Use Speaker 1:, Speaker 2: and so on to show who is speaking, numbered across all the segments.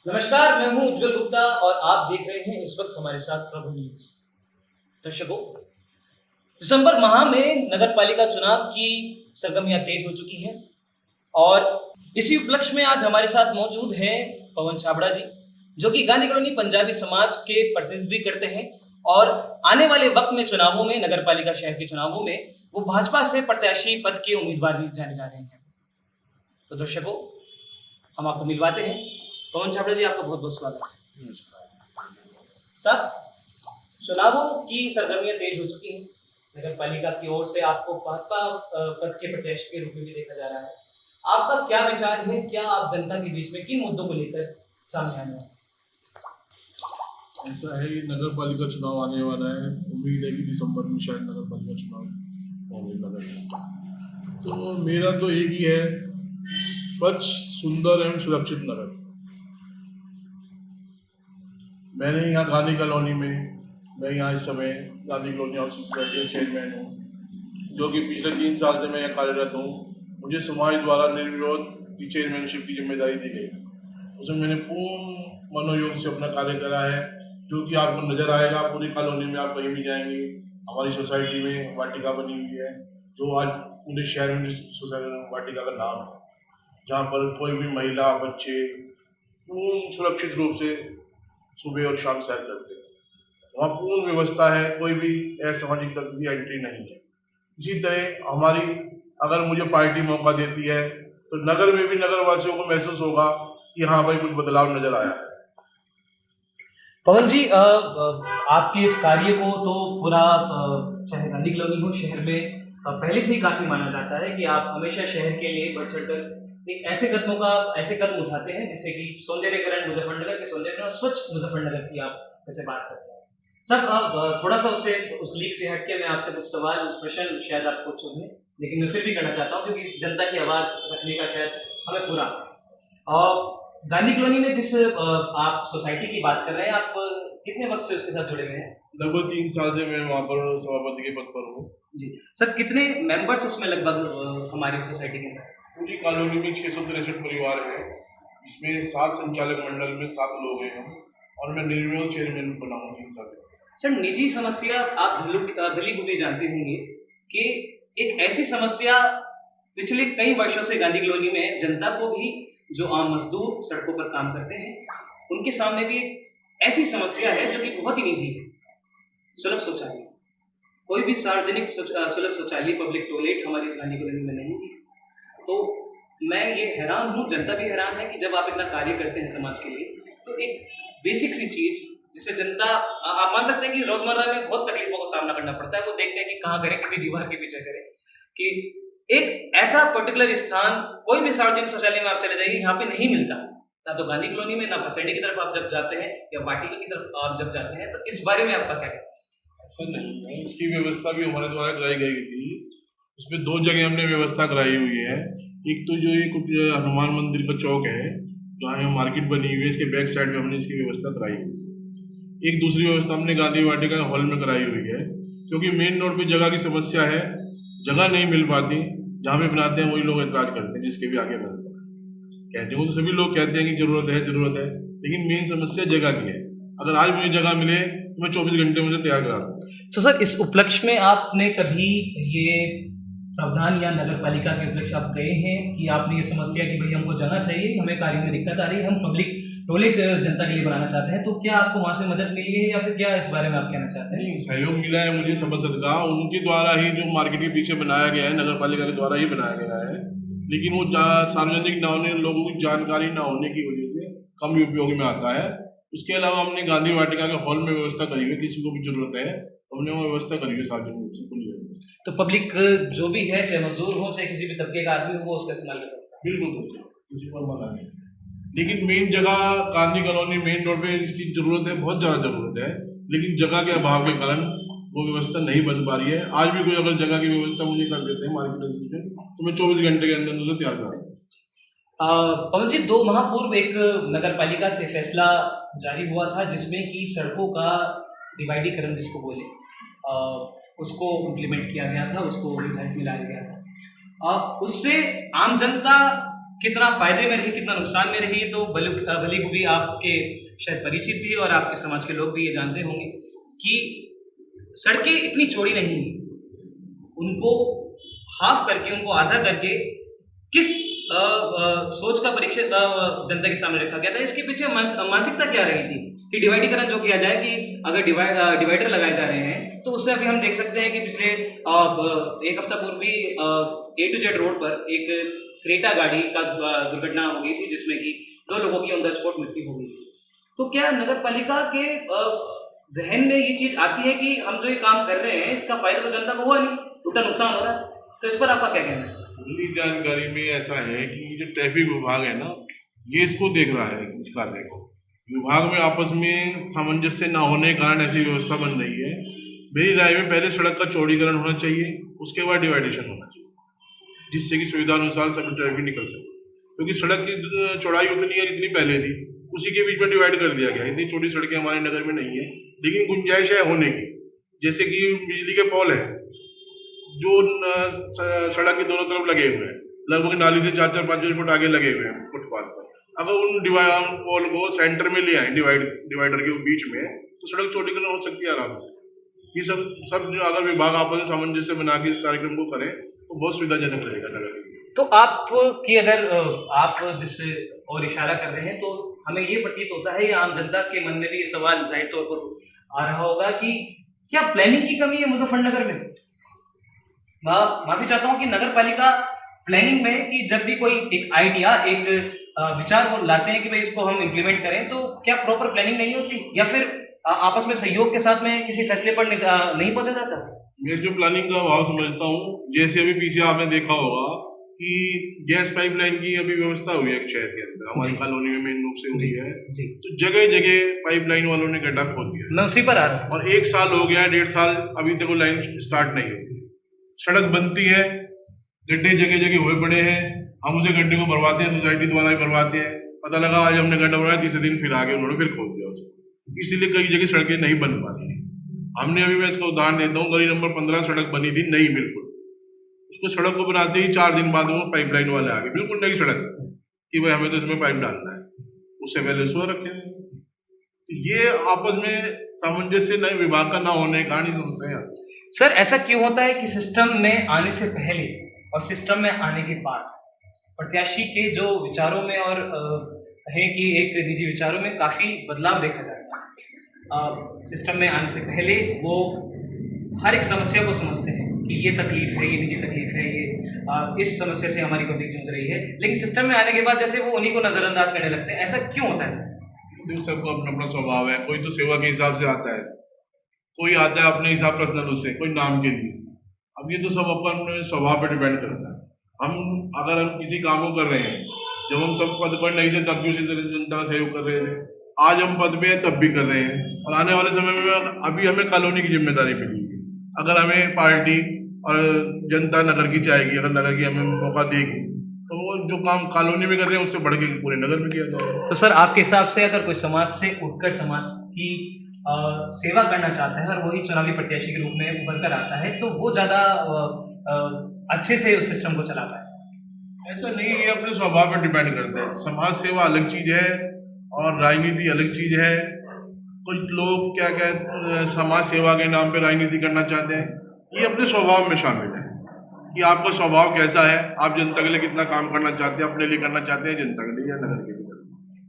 Speaker 1: नमस्कार, मैं हूं उज्जवल गुप्ता और आप देख रहे हैं इस वक्त हमारे साथ प्रभु न्यूज। दर्शकों, दिसंबर माह में नगर पालिका चुनाव की सरगर्मियां तेज हो चुकी हैं और इसी उपलक्ष्य में आज हमारे साथ मौजूद हैं पवन छाबड़ा जी, जो कि गांधी कॉलोनी पंजाबी समाज के प्रतिनिधित्व भी करते हैं और आने वाले वक्त में चुनावों में, नगर पालिका शहर के चुनावों में वो भाजपा से प्रत्याशी पद के उम्मीदवार भी जाने जा रहे हैं। तो दर्शकों, हम आपको मिलवाते हैं। पवन छाबड़ा जी, आपका बहुत बहुत स्वागत है। साहब, चुनावों की सरगर्मियां तेज हो चुकी हैं। नगर पालिका की ओर से आपको भाजपा पद के प्रत्याशी के रूप में भी देखा जा रहा है। आपका क्या विचार है? क्या आप जनता के बीच में किन मुद्दों को लेकर सामने आने वाले?
Speaker 2: ऐसा है, ये नगर पालिका चुनाव आने वाला है। उम्मीद है कि दिसंबर में शायद नगर पालिका चुनाव होने लगा है। तो मेरा तो एक ही है, स्वच्छ, सुंदर एवं सुरक्षित नगर। मैंने यहाँ गांधी कॉलोनी में, मैं यहाँ इस समय गांधी कॉलोनी हाउसिंग सोसाइटी का चेयरमैन हूँ, जो कि पिछले 3 साल से मैं यहाँ कार्यरत हूँ। मुझे समाज द्वारा निर्विरोध की चेयरमैनशिप की जिम्मेदारी दी गई। उसमें मैंने पूर्ण मनोयोग से अपना कार्य करा है, जो कि आपको नजर आएगा। पूरी कॉलोनी में आप कहीं भी जाएंगे, हमारी सोसाइटी में वाटिका बनी हुई है, जो आज पूरे शहर में सोसाइटी वाटिका का नाम है, जहाँ पर कोई भी महिला, बच्चे पूर्ण सुरक्षित रूप से सुबह और शाम सैर करते हैं। वहाँ पूर्ण व्यवस्था है, कोई भी असामाजिक तत्व की एंट्री नहीं है। इसी तरह हमारी, अगर मुझे पार्टी मौका देती है तो नगर में भी नगर वासियों को महसूस होगा कि हाँ भाई, कुछ बदलाव नजर आया है।
Speaker 1: पवन जी, आपके इस कार्य को तो पूरा, चाहे गांधी कॉलोनी हो, शहर में पहले से ही काफी माना जाता है कि आप हमेशा शहर के लिए बढ़ चढ़कर एक ऐसे कदम उठाते हैं जिससे कि सौंदर्यीकरण, मुजफ्फरनगर के सौंदर्यीकरण और स्वच्छ मुजफ्फरनगर की आप जैसे बात करते हैं। सर, थोड़ा सा उस लीक से हटके मैं आपसे कुछ सवाल, प्रश्न शायद आपको चुने, लेकिन मैं फिर भी करना चाहता हूँ क्योंकि जनता की आवाज रखने का शायद हमें पूरा। और गांधी कॉलोनी में जिस आप सोसाइटी की बात कर रहे हैं, आप कितने वक्त से उसके साथ जुड़े हुए हैं?
Speaker 2: लगभग 3 साल से मैं वहाँ पर सभापति के पद पर हूँ।
Speaker 1: जी सर, कितने मेंबर्स उसमें लगभग हमारी सोसाइटी के अंदर?
Speaker 2: पूरी कॉलोनी में 663 परिवार है, जिसमें 7 संचालक मंडल में 7 लोग हैं हम, और मैं निर्विरोध चेयरमैन बना हूँ 3 साल।
Speaker 1: सर, निजी समस्या आप भली बुद्धि जानते होंगे कि एक ऐसी समस्या पिछले कई वर्षों से गांधी कॉलोनी में जनता को भी, जो आम मजदूर सड़कों पर काम करते हैं, उनके सामने भी एक ऐसी समस्या है जो कि बहुत ही निजी है। सुलभ शौचालय, कोई भी सार्वजनिक सुलभ शौचालय, पब्लिक टॉयलेट हमारी इस गांधी कॉलोनी में नहीं है। तो मैं ये हैरान हूँ, जनता भी हैरान है कि जब आप इतना कार्य करते हैं समाज के लिए, तो एक बेसिक सी चीज जिससे जनता, आप मान सकते हैं कि रोजमर्रा में बहुत तकलीफों का सामना करना पड़ता है। वो देखते हैं कि कहाँ करें, किसी दीवार के पीछे करें, कि एक ऐसा पर्टिकुलर स्थान, कोई भी सार्वजनिक शौचालय में आप चले जाइए, यहाँ पे नहीं मिलता, ना तो गांधी कॉलोनी में, ना पचड़ी की तरफ आप जब जाते हैं या वाटिका की तरफ आप जब जाते हैं। तो इस बारे में आपका क्या कहना है?
Speaker 2: ऐसा नहीं है, इसकी व्यवस्था भी हमारे द्वारा कराई गई थी। उसमें 2 जगह हमने व्यवस्था कराई हुई है। एक तो जो ये हनुमान मंदिर का चौक है, जहाँ मार्केट बनी हुई है, इसके बैक साइड में हमने इसकी व्यवस्था कराई हुई है। एक दूसरी व्यवस्था हमने गांधी वाटिका हॉल में कराई हुई है, क्योंकि मेन रोड पे जगह की समस्या है, जगह नहीं मिल पाती। जहाँ पे बनाते हैं वही लोग एतराज करते हैं, जिसके भी आगे बनते हैं। कहते हैं तो सभी लोग कहते हैं कि जरूरत है, लेकिन मेन समस्या जगह की है। अगर आज मुझे जगह मिले तो मैं 24 घंटे मुझे तैयार करा दूँ।
Speaker 1: तो सर, इस उपलक्ष्य में आपने कभी ये प्रावधान या नगर पालिका के उपलक्ष्य आप गए हैं कि आपने ये समस्या कि भाई हमको जाना चाहिए, हमें कार्य में दिक्कत आ रही है, हम पब्लिक टॉयलेट जनता के लिए बनाना चाहते हैं, तो क्या आपको वहां से मदद मिली है या फिर क्या इस बारे में आप कहना चाहते हैं?
Speaker 2: नहीं, सहयोग मिला है मुझे सभासद का, उनके द्वारा ही, जो मार्केट के पीछे बनाया गया है, नगर पालिका के द्वारा ही बनाया गया है। लेकिन वो सार्वजनिक ना होने, लोगों की जानकारी ना होने की वजह से कम उपयोग में आता है। उसके अलावा हमने गांधी वाटिका के हॉल में व्यवस्था करी हुई है, किसी को भी जरूरत है हमने वो व्यवस्था करी हुई सार्वजनिक रूप से, खुली व्यवस्था।
Speaker 1: तो पब्लिक जो भी है, चाहे मजदूर हो चाहे किसी भी तबके का आदमी हो, वो उसका इस्तेमाल कर सकता है।
Speaker 2: बिल्कुल, किसी को मना नहीं। लेकिन मेन जगह गांधी कॉलोनी मेन रोड पे इसकी जरूरत है, बहुत ज्यादा जरूरत है, लेकिन जगह के अभाव के कारण वो व्यवस्था नहीं बन पा रही है। आज भी कोई अगर जगह की व्यवस्था मुझे कर देते हैं मार्केट एसोसिएशन, तो मैं 24 घंटे के अंदर अंदर तैयार करा दूँ।
Speaker 1: पवन जी, 2 माह पूर्व एक नगर पालिका से फैसला जारी हुआ था जिसमें कि सड़कों का डिवाइडीकरण जिसको बोले, उसको इम्प्लीमेंट किया गया था, उसको निर्धारित में लाया गया था। उससे आम जनता कितना फायदे में रही, कितना नुकसान में रही, तो भली भी आपके शायद परिचित भी और आपके समाज के लोग भी ये जानते होंगे कि सड़कें इतनी चौड़ी नहीं है, उनको हाफ करके, उनको आधा करके किस सोच का परीक्षण जनता के सामने रखा गया था। इसके पीछे मानसिकता क्या रही थी कि डिवाइडीकरण जो किया जाए, कि अगर डिवाइडर लगाए जा रहे हैं तो उससे अभी हम देख सकते हैं कि पिछले एक हफ्ता पूर्व भी A to Z रोड पर एक क्रेटा गाड़ी का दुर्घटना हो गई थी, जिसमें कि 2 लोगों की ऑन द स्पॉट मृत्यु हो गई। तो क्या नगर पालिका के जहन में ये चीज आती है कि हम जो ये काम कर रहे हैं इसका फायदा तो जनता को हुआ नहीं, उल्टा नुकसान हो रहा है? तो इस पर आपका क्या कहना है?
Speaker 2: मेरी जानकारी में ऐसा है कि जो ट्रैफिक विभाग है ना, ये इसको देख रहा है, इस कार्य को। विभाग में आपस में सामंजस्य न होने के कारण ऐसी व्यवस्था बन रही है। मेरी राय में पहले सड़क का चौड़ीकरण होना चाहिए, उसके बाद डिवाइडेशन होना चाहिए, जिससे कि सुविधा अनुसार सभी ट्रैफिक निकल सके। क्योंकि सड़क की चौड़ाई उतनी है जितनी पहले थी, उसी के बीच में डिवाइड कर दिया गया। इतनी छोटी सड़कें हमारे नगर में नहीं है, लेकिन गुंजाइश है होने की। जैसे कि बिजली के पोल है जो सड़क के दोनों तरफ लगे हुए हैं, लगभग नाली से 4-5 फुट आगे लगे हुए हैं फुटपाथ पर। अगर उन पोल को सेंटर में ले आए डिवाइडर के बीच में, तो सड़क चौड़ीकरण हो सकती है आराम से। ये सब जो अगर विभाग आपस में सामंजस्य बना के इस कार्यक्रम को करें तो बहुत सुविधाजनक रहेगा नगर के लिए।
Speaker 1: तो आपकी अगर आप जिस और इशारा कर रहे हैं, तो हमें ये प्रतीत होता है, या आम जनता के मन में भी ये सवाल जाहिर तौर पर आ रहा होगा कि क्या प्लानिंग की कमी है मुजफ्फरनगर में? माफी चाहता हूँ कि नगर पालिका प्लानिंग में, कि जब भी कोई एक आइडिया, एक विचार वो लाते हैं कि भाई इसको हम इम्प्लीमेंट करें, तो क्या प्रॉपर प्लानिंग नहीं होती, या फिर आपस में सहयोग के साथ में किसी फैसले पर नहीं पहुंचा जाता?
Speaker 2: मैं जो प्लानिंग का अभाव समझता हूँ, जैसे अभी पीछे आपने देखा होगा कि गैस पाइपलाइन की अभी व्यवस्था हुई है शहर के अंदर, हमारी कॉलोनी में मेन रूप से हुई है, तो जगह जगह पाइपलाइन वालों ने गड्ढा खोद दिया।
Speaker 1: मैं उसी पर आ रहा हूं।
Speaker 2: और 1 साल हो गया, 1.5 साल अभी तक वो लाइन स्टार्ट नहीं हुई। सड़क बनती है, गड्ढे जगह जगह हुए पड़े हैं, हम उसे गड्ढे को भरवाते हैं, सोसाइटी द्वारा ही भरवाते हैं। पता लगा आज हमने गड्ढा भरवाया, तीसरे दिन फिर आगे उन्होंने फिर खोद दिया उसको। इसीलिए कई जगह सड़कें नहीं बन पा रही है। हमने अभी, मैं इसका उदाहरण देता हूँ, गली नंबर 15 सड़क बनी थी नई, बिल्कुल। उसको सड़क को बनाते ही 4 दिन बाद वो पाइपलाइन वाले आ गए, बिल्कुल नई सड़क, कि भाई हमें तो इसमें पाइप डालना है, उससे पहले सो रखे हैं। ये आपस में सामंजस्य नए विभाग का ना होने के कारण ही समस्या आती है।
Speaker 1: सर, ऐसा क्यों होता है कि सिस्टम में आने से पहले और सिस्टम में आने के बाद प्रत्याशी के जो विचारों में और है कि एक निजी विचारों में काफ़ी बदलाव देखा जाता है। सिस्टम में आने से पहले वो हर एक समस्या को समझते हैं कि ये तकलीफ है, ये निजी तकलीफ है, ये इस समस्या से हमारी पब्लिक जूझ रही है, लेकिन सिस्टम में आने के बाद जैसे वो उन्हीं को नज़रअंदाज करने लगते हैं। ऐसा क्यों होता है?
Speaker 2: सबका अपना अपना स्वभाव है। कोई तो सेवा के हिसाब से आता है, कोई आता है अपने हिसाब पर्सनल उससे, कोई नाम के लिए। अब ये तो सब अपन स्वभाव पर डिपेंड करता है। अगर हम किसी काम को कर रहे हैं, जब हम सब पद पर नहीं थे तब भी उसी तरह से जनता का सहयोग कर रहे थे, आज हम पद पे हैं तब भी कर रहे हैं, और आने वाले समय में अभी हमें कॉलोनी की जिम्मेदारी मिली है। अगर हमें पार्टी और जनता नगर की चाहेगी, अगर नगर की हमें मौका देगी, तो वो जो काम कॉलोनी में कर रहे हैं उससे बढ़ के पूरे नगर में किया जाएगा।
Speaker 1: तो सर, आपके हिसाब से अगर कोई समाज से उठकर समाज की सेवा करना चाहता है और वही चुनावी प्रत्याशी के रूप में उभर कर आता है, तो वो ज़्यादा अच्छे से उस सिस्टम को चलाता है?
Speaker 2: ऐसा नहीं, ये अपने स्वभाव पर डिपेंड करता है। समाज सेवा अलग चीज़ है और राजनीति अलग चीज़ है। कुछ लोग क्या क्या समाज सेवा के नाम पे राजनीति करना चाहते हैं, ये अपने स्वभाव में शामिल है कि आपका स्वभाव कैसा है, आप जनता के लिए कितना काम करना चाहते हैं, अपने लिए करना चाहते हैं, जनता के लिए या नगर के लिए,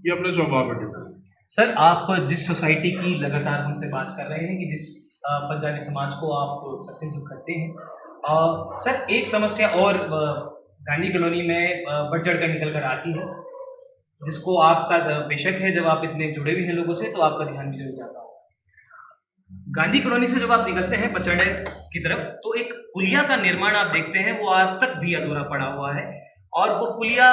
Speaker 2: ये अपने स्वभाव पर डिपेंड है।
Speaker 1: सर, आप जिस सोसाइटी की लगातार हमसे बात कर रहे हैं कि जिस पंजाबी समाज को आप प्रतिनिधित्व करते हैं, सर एक समस्या और गांधी कॉलोनी में बढ़ चढ़ कर निकल कर आती है, जिसको आपका बेशक है, जब आप इतने जुड़े हुए हैं लोगों से तो आपका ध्यान भी जरूर जाता हो। गांधी कॉलोनी से जब आप निकलते हैं पचड़े की तरफ, तो एक पुलिया का निर्माण आप देखते हैं, वो आज तक भी अधूरा पड़ा हुआ है। और वो पुलिया,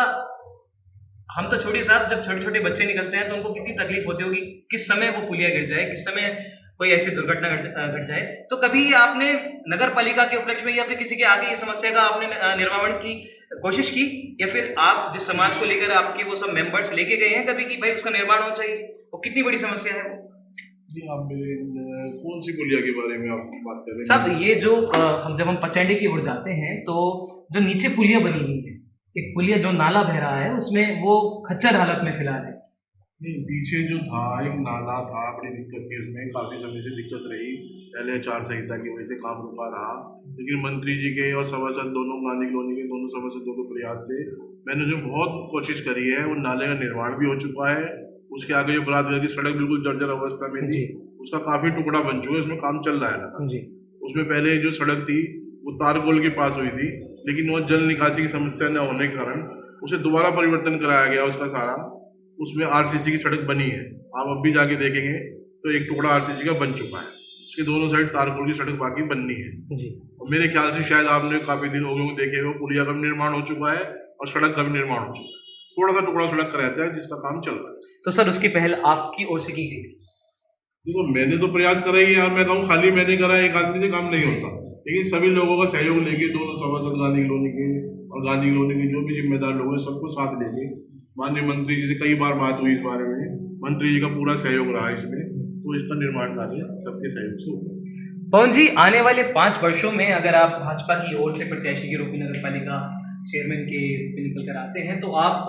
Speaker 1: हम तो छोड़िए साहब, जब छोटे छोटे बच्चे निकलते हैं तो उनको कितनी तकलीफ होती होगी, किस समय वो पुलिया गिर जाए, किस समय कोई ऐसी दुर्घटना घट जाए। तो कभी आपने नगर पालिका के उपलक्ष्य में या फिर किसी के आगे ये समस्या का आपने निर्माण की कोशिश की, या फिर आप जिस समाज को लेकर आपके वो सब मेंबर्स लेके गए हैं कभी कि भाई उसका निर्माण होना चाहिए? वो कितनी बड़ी समस्या है?
Speaker 2: जी, आप मेरे कौन सी पुलिया के बारे में आप बात कर रहे हैं?
Speaker 1: साहब, ये जो जब हम पचैंडी की ओर जाते हैं तो जो नीचे पुलिया बनी हुई है, एक पुलिया जो नाला बह रहा है उसमें वो खच्चर हालत में फिलहाल है।
Speaker 2: नहीं, पीछे जो था एक नाला था, बड़ी दिक्कत थी उसमें, काफ़ी समय से दिक्कत रही। पहले आचार संहिता की वजह से काम रुका रहा, लेकिन मंत्री जी के और सभासद दोनों, गांधी कॉलोनी के दोनों सभासदों के प्रयास से मैंने जो बहुत कोशिश करी है, वो नाले का निर्माण भी हो चुका है। उसके आगे जो बरातगढ़ की सड़क बिल्कुल जर्जर अवस्था में थी, उसका काफ़ी टुकड़ा बन चुका है, उसमें काम चल रहा है ना जी। उसमें पहले जो सड़क थी वो तारकोल के पास हुई थी, लेकिन वो जल निकासी की समस्या न होने के कारण उसे दोबारा परिवर्तन कराया गया उसका सारा। उसमें आरसीसी की सड़क बनी है, आप अब भी जाके देखेंगे तो एक टुकड़ा आरसीसी का बन चुका है। उसके दोनों साइड तारकोल की सड़क बाकी बननी है जी। और मेरे ख्याल से शायद आपने काफी दिन हो गए देखे हुए, पुलिया का भी निर्माण हो चुका है और सड़क का भी निर्माण हो चुका है। थोड़ा सा टुकड़ा सड़क का रहता है जिसका काम चल रहा है।
Speaker 1: तो सर उसकी पहल आपकी ओर से की गई?
Speaker 2: देखो, मैंने तो प्रयास करा ही है, मैं कहूँ खाली मैंने करा, एक आदमी से काम नहीं होता, लेकिन सभी लोगों का सहयोग लेके, दोनों सभासद गांधी कॉलोनी के और गांधी कॉलोनी के जो भी जिम्मेदार लोग हैं सबको साथ लेके, माननीय मंत्री जी से कई बार बात हुई इस बारे में, मंत्री जी का पूरा सहयोग रहा इसमें, तो इसका निर्माण कार्य सबके सहयोग से होगा।
Speaker 1: पवन जी, आने वाले 5 वर्षों में अगर आप भाजपा की ओर से प्रत्याशी के रूप में नगर पालिका चेयरमैन के रूप में निकल कर आते हैं, तो आप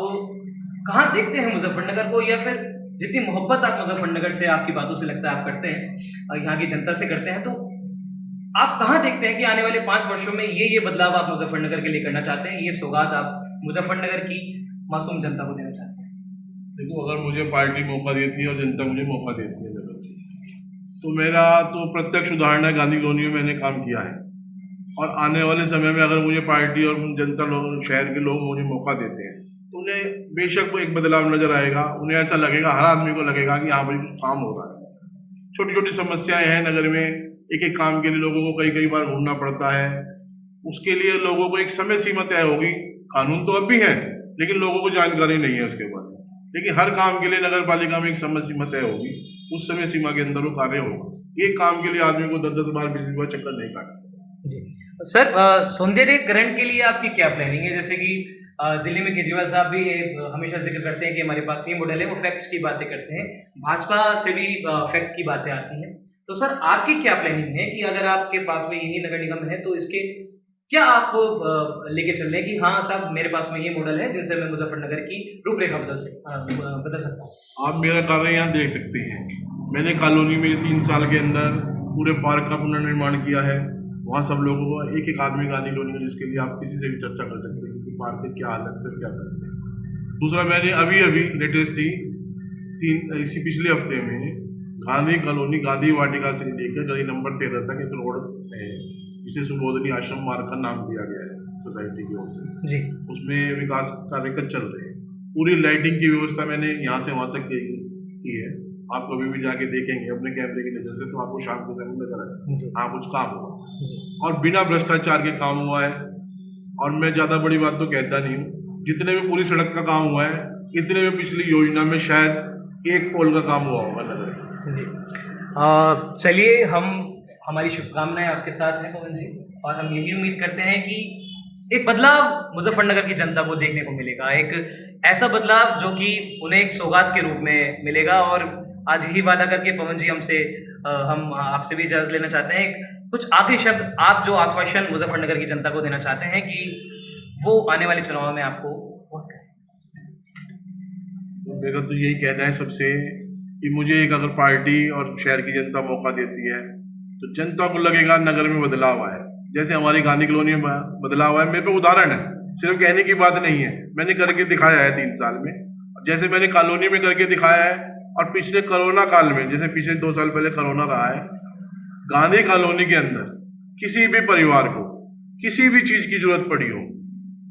Speaker 1: कहाँ देखते हैं मुजफ्फरनगर को, या फिर जितनी मोहब्बत आप मुजफ्फरनगर से, आपकी बातों से लगता है आप करते हैं और यहाँ की जनता से करते हैं, तो आप कहाँ देखते हैं कि आने वाले 5 वर्षों में ये बदलाव आप मुजफ्फरनगर के लिए करना चाहते हैं, ये सौगात आप मुजफ्फरनगर की मासूम जनता को देना चाहते हैं?
Speaker 2: देखो, अगर मुझे पार्टी मौका देती है और जनता मुझे मौका देती है तो मेरा तो प्रत्यक्ष उदाहरण है, गांधी कॉलोनी में मैंने काम किया है, और आने वाले समय में अगर मुझे पार्टी और जनता लोग, शहर के लोग मुझे मौका देते हैं तो उन्हें बेशक वो एक बदलाव नजर आएगा। उन्हें ऐसा लगेगा, हर आदमी को लगेगा कि यहाँ पर काम हो रहा है। छोटी छोटी समस्याएं हैं नगर में, एक एक काम के लिए लोगों को कई बार घूमना पड़ता है, उसके लिए लोगों को एक समय सीमा तय होगी। कानून तो अब भी है, लेकिन लोगों को जानकारी नहीं है उसके बाद। लेकिन हर काम के लिए नगर पालिका में एक समय सीमा तय होगी, उस समय सीमा के अंदर वो कार्य होगा। एक काम के लिए आदमी को 10-10 बार 20 बार चक्कर नहीं काटना
Speaker 1: जी। सर, सौंदर्यीकरण के लिए आपकी क्या प्लानिंग है? जैसे कि दिल्ली में केजरीवाल साहब भी हमेशा जिक्र करते हैं कि हमारे पास ये मॉडल है, वो फैक्ट्स की बातें करते हैं, भाजपा से भी फैक्ट की बातें आती हैं। तो सर, आपकी क्या प्लानिंग है कि अगर आपके पास में यही नगर निगम है तो इसके क्या आप लेके चल रहे हैं कि हाँ साहब, मेरे पास में ये मॉडल है जिनसे मैं मुजफ्फरनगर की रूपरेखा बदल सकता हूँ?
Speaker 2: आप मेरा कार्य यहाँ देख सकते हैं। मैंने कॉलोनी में 3 साल के अंदर पूरे पार्क का पुनर्निर्माण किया है। वहाँ सब लोगों को, एक एक आदमी गांधी कॉलोनी में, जिसके लिए आप किसी से भी चर्चा कर सकते हैं कि पार्क की क्या हालत है, क्या करते हैं। दूसरा, मैंने अभी लेटेस्ट ही इसी पिछले हफ्ते में गांधी कॉलोनी, गांधी वाटिका से लेकर गली नंबर 13 तक एक रोड है जिसे सुबोधनी आश्रम मार्ग का नाम दिया गया है सोसाइटी की ओर से जी। उसमें विकास कार्य चल रहे हैं। पूरी लाइटिंग की व्यवस्था मैंने यहाँ से वहाँ तक की है। आप कभी भी जाके देखेंगे अपने कैमरे की नजर से तो आपको शाम के समय नजर आएगा हाँ कुछ काम हुआ, और बिना भ्रष्टाचार के काम हुआ है। और मैं ज्यादा बड़ी बात तो कहता नहीं हूँ, जितने में पूरी सड़क का काम हुआ है, इतने में पिछली योजना में शायद एक पोल का काम हुआ होगा नगर जी।
Speaker 1: चलिए, हमारी शुभकामनाएं आपके साथ हैं पवन जी, और हम यही उम्मीद करते हैं कि एक बदलाव मुजफ्फरनगर की जनता को देखने को मिलेगा, एक ऐसा बदलाव जो कि उन्हें एक सौगात के रूप में मिलेगा। और आज यही वादा करके पवन जी हम आपसे भी इजाजत लेना चाहते हैं। कुछ आखिरी शब्द आप जो आश्वासन मुजफ्फरनगर की जनता को देना चाहते हैं कि वो आने वाले चुनाव में आपको वोट करें।
Speaker 2: तो मेरा तो यही कहना है सबसे कि मुझे एक अगर पार्टी और शहर की जनता मौका देती है तो जनता को लगेगा नगर में बदलाव आया, जैसे हमारी गांधी कॉलोनी में बदलाव आया। मेरे पे उदाहरण है, सिर्फ कहने की बात नहीं है, मैंने करके दिखाया है 3 साल में। जैसे मैंने कॉलोनी में करके दिखाया है, और पिछले कोरोना काल में, जैसे पिछले 2 साल पहले कोरोना रहा है, गांधी कॉलोनी के अंदर किसी भी परिवार को किसी भी चीज की जरूरत पड़ी हो,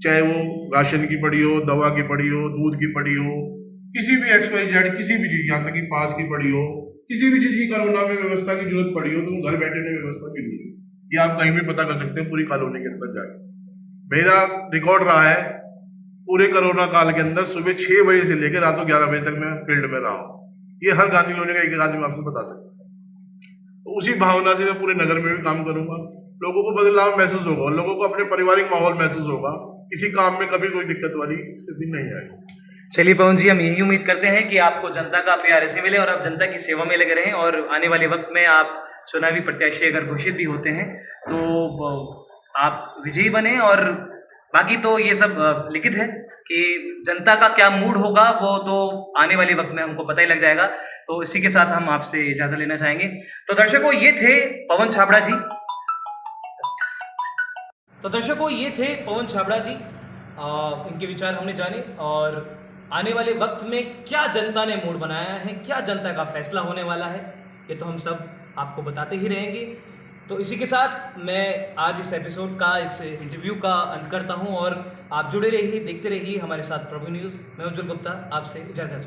Speaker 2: चाहे वो राशन की पड़ी हो, दवा की पड़ी हो, दूध की पड़ी हो, किसी भी XYZ किसी भी चीज, यहाँ तक कि पास की पड़ी हो, किसी भी चीज की कोरोना में व्यवस्था की जरूरत पड़ी हो तो घर बैठे ने व्यवस्था भी दी है। ये आप कहीं भी पता कर सकते हैं पूरी कॉलोनी के अंदर जाके। मेरा रिकॉर्ड रहा है पूरे कोरोना काल के अंदर सुबह 6 बजे से लेकर रात को 11 बजे तक मैं फील्ड में रहा हूँ। ये हर गांधी कॉलोनी का एक आदमी आपको बता सकता है। तो उसी भावना से मैं पूरे नगर में भी काम करूंगा। लोगों को बदलाव महसूस होगा, लोगों को अपने पारिवारिक माहौल महसूस होगा, किसी काम में कभी कोई दिक्कत वाली स्थिति नहीं आएगी।
Speaker 1: चलिए पवन जी, हम यही उम्मीद करते हैं कि आपको जनता का प्यार ऐसे मिले और आप जनता की सेवा में लगे रहें, और आने वाले वक्त में आप चुनावी प्रत्याशी अगर घोषित भी होते हैं तो आप विजयी बने और बाकी तो ये सब लिखित है कि जनता का क्या मूड होगा वो तो आने वाले वक्त में हमको पता ही लग जाएगा। तो इसी के साथ हम आपसे इजाजत लेना चाहेंगे। तो दर्शकों ये थे पवन छाबड़ा जी। इनके विचार हमने जाने और आने वाले वक्त में क्या जनता ने मूड बनाया है, क्या जनता का फैसला होने वाला है, ये तो हम सब आपको बताते ही रहेंगे। तो इसी के साथ मैं आज इस एपिसोड का, इस इंटरव्यू का अंत करता हूं और आप जुड़े रहिए, देखते रहिए हमारे साथ प्रभु न्यूज़। मैं उज्जवल गुप्ता आपसे इजाजत चाहता हूं।